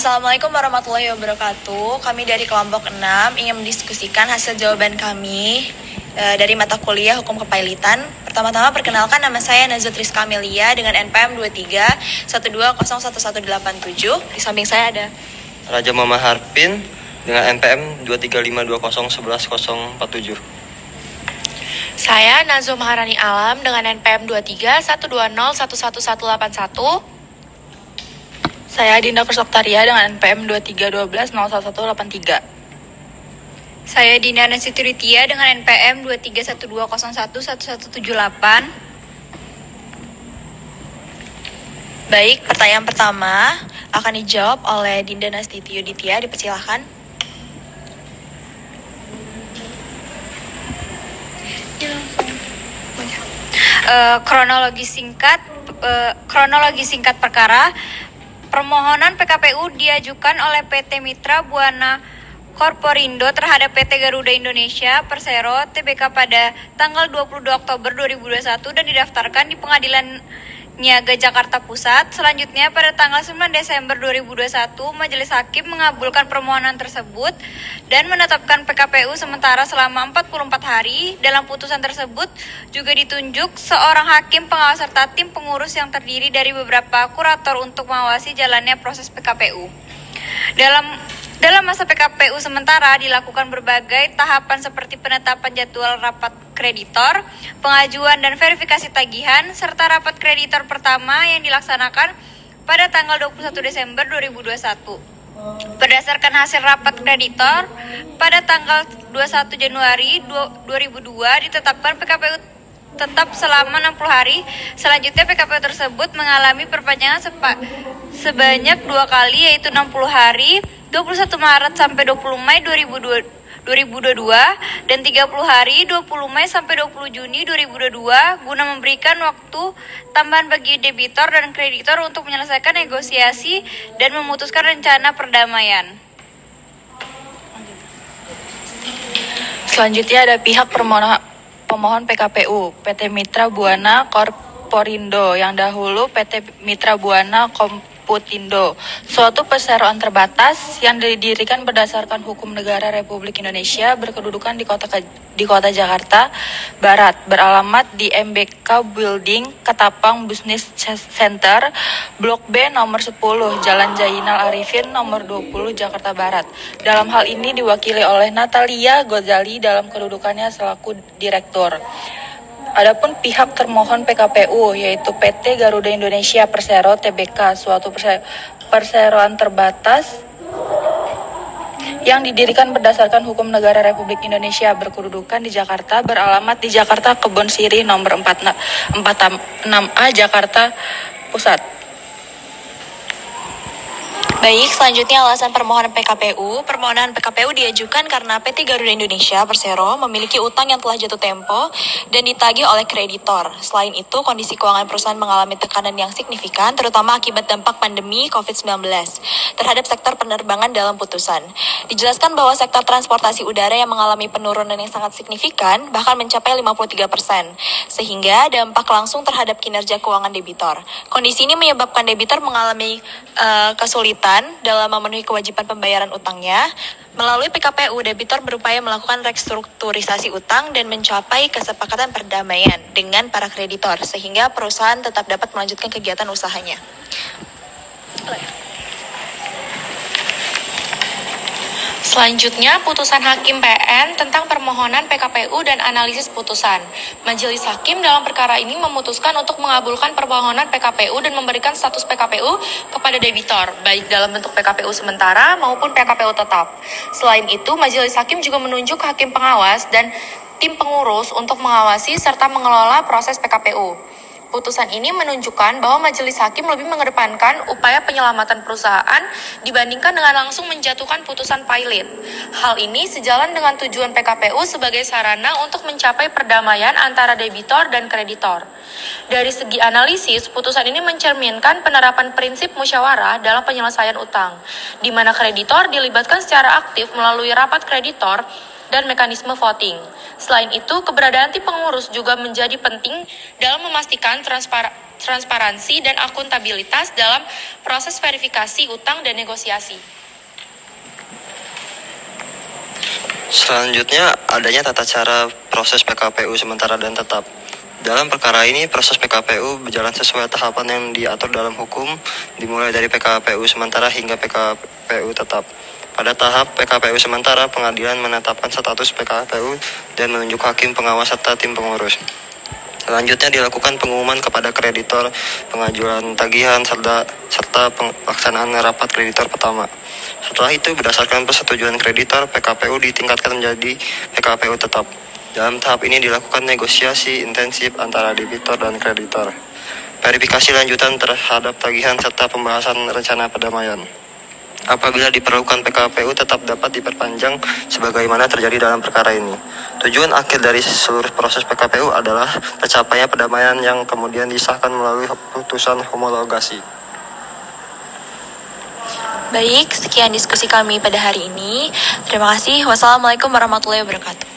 Assalamualaikum warahmatullahi wabarakatuh. Kami dari kelompok 6 ingin mendiskusikan hasil jawaban kami dari mata kuliah Hukum Kepailitan. Pertama-tama perkenalkan, nama saya Nazut Rizka Amelia dengan NPM 23 12011187. Di samping saya ada Raja Mama Harpin dengan NPM 2352011047. Saya Nazum Maharani Alam dengan NPM 23 120 11181. Saya Dinda Kursoktaria dengan NPM 23 12 01183. Saya Dinda Nasituritia dengan NPM 23 12011178. Baik, pertanyaan pertama akan dijawab oleh Dinda Nastiti Yuditya. Dipersilahkan. Kronologi singkat perkara. Permohonan PKPU diajukan oleh PT Mitra Buana Corporindo terhadap PT Garuda Indonesia Persero Tbk pada tanggal 22 Oktober 2021 dan didaftarkan di Pengadilan Niaga Jakarta Pusat. Selanjutnya pada tanggal 9 Desember 2021, Majelis Hakim mengabulkan permohonan tersebut dan menetapkan PKPU sementara selama 44 hari. Dalam putusan tersebut juga ditunjuk seorang hakim pengawas serta tim pengurus yang terdiri dari beberapa kurator untuk mengawasi jalannya proses PKPU. Dalam masa PKPU sementara dilakukan berbagai tahapan seperti penetapan jadwal rapat kreditor, pengajuan dan verifikasi tagihan, serta rapat kreditor pertama yang dilaksanakan pada tanggal 21 Desember 2021. Berdasarkan hasil rapat kreditor, pada tanggal 21 Januari 2002 ditetapkan PKPU tetap selama 60 hari. Selanjutnya PKPU tersebut mengalami perpanjangan sebanyak 2 kali, yaitu 60 hari 21 Maret sampai 20 Mei 2022 dan 30 hari 20 Mei sampai 20 Juni 2022 guna memberikan waktu tambahan bagi debitor dan kreditor untuk menyelesaikan negosiasi dan memutuskan rencana perdamaian. Selanjutnya ada pihak pemohon PKPU, PT Mitra Buana Corporindo, yang dahulu PT Mitra Buana Komputindo, suatu perseroan terbatas yang didirikan berdasarkan hukum negara Republik Indonesia, berkedudukan di kota Jakarta Barat, beralamat di MBK Building, Ketapang Business Center, Blok B nomor 10, Jalan Jainal Arifin nomor 20, Jakarta Barat. Dalam hal ini diwakili oleh Natalia Gozali dalam kedudukannya selaku direktur. Adapun pihak termohon PKPU yaitu PT Garuda Indonesia Persero Tbk, suatu perseroan terbatas yang didirikan berdasarkan hukum negara Republik Indonesia, berkedudukan di Jakarta, beralamat di Jakarta Kebon Sirih nomor 46A, Jakarta Pusat. Baik, selanjutnya alasan permohonan PKPU. Permohonan PKPU diajukan karena PT Garuda Indonesia Persero memiliki utang yang telah jatuh tempo dan ditagih oleh kreditor. Selain itu, kondisi keuangan perusahaan mengalami tekanan yang signifikan, terutama akibat dampak pandemi COVID-19 terhadap sektor penerbangan dalam putusan. Dijelaskan bahwa sektor transportasi udara yang mengalami penurunan yang sangat signifikan, bahkan mencapai 53%, sehingga dampak langsung terhadap kinerja keuangan debitor. Kondisi ini menyebabkan debitor mengalami kesulitan dalam memenuhi kewajiban pembayaran utangnya. Melalui PKPU, debitor berupaya melakukan restrukturisasi utang dan mencapai kesepakatan perdamaian dengan para kreditor, sehingga perusahaan tetap dapat melanjutkan kegiatan usahanya. Selanjutnya, putusan Hakim PN tentang permohonan PKPU dan analisis putusan. Majelis Hakim dalam perkara ini memutuskan untuk mengabulkan permohonan PKPU dan memberikan status PKPU kepada debitor, baik dalam bentuk PKPU sementara maupun PKPU tetap. Selain itu, Majelis Hakim juga menunjuk hakim pengawas dan tim pengurus untuk mengawasi serta mengelola proses PKPU. Putusan ini menunjukkan bahwa Majelis Hakim lebih mengedepankan upaya penyelamatan perusahaan dibandingkan dengan langsung menjatuhkan putusan pilot. Hal ini sejalan dengan tujuan PKPU sebagai sarana untuk mencapai perdamaian antara debitor dan kreditor. Dari segi analisis, putusan ini mencerminkan penerapan prinsip musyawarah dalam penyelesaian utang, di mana kreditor dilibatkan secara aktif melalui rapat kreditor dan mekanisme voting. Selain itu, keberadaan tim pengurus juga menjadi penting dalam memastikan transparansi, dan akuntabilitas dalam proses verifikasi utang dan negosiasi. Selanjutnya, adanya tata cara proses PKPU sementara dan tetap. Dalam perkara ini, proses PKPU berjalan sesuai tahapan yang diatur dalam hukum, dimulai dari PKPU sementara hingga PKPU tetap. Pada tahap PKPU sementara, pengadilan menetapkan status PKPU dan menunjuk hakim pengawas serta tim pengurus. Selanjutnya dilakukan pengumuman kepada kreditor, pengajuan tagihan, serta pelaksanaan rapat kreditor pertama. Setelah itu, berdasarkan persetujuan kreditor, PKPU ditingkatkan menjadi PKPU tetap. Dalam tahap ini dilakukan negosiasi intensif antara debitur dan kreditor. Verifikasi lanjutan terhadap tagihan serta pembahasan rencana perdamaian. Apabila diperlukan, PKPU tetap dapat diperpanjang sebagaimana terjadi dalam perkara ini. Tujuan akhir dari seluruh proses PKPU adalah tercapainya perdamaian yang kemudian disahkan melalui putusan homologasi. Baik, sekian diskusi kami pada hari ini. Terima kasih. Wassalamualaikum warahmatullahi wabarakatuh.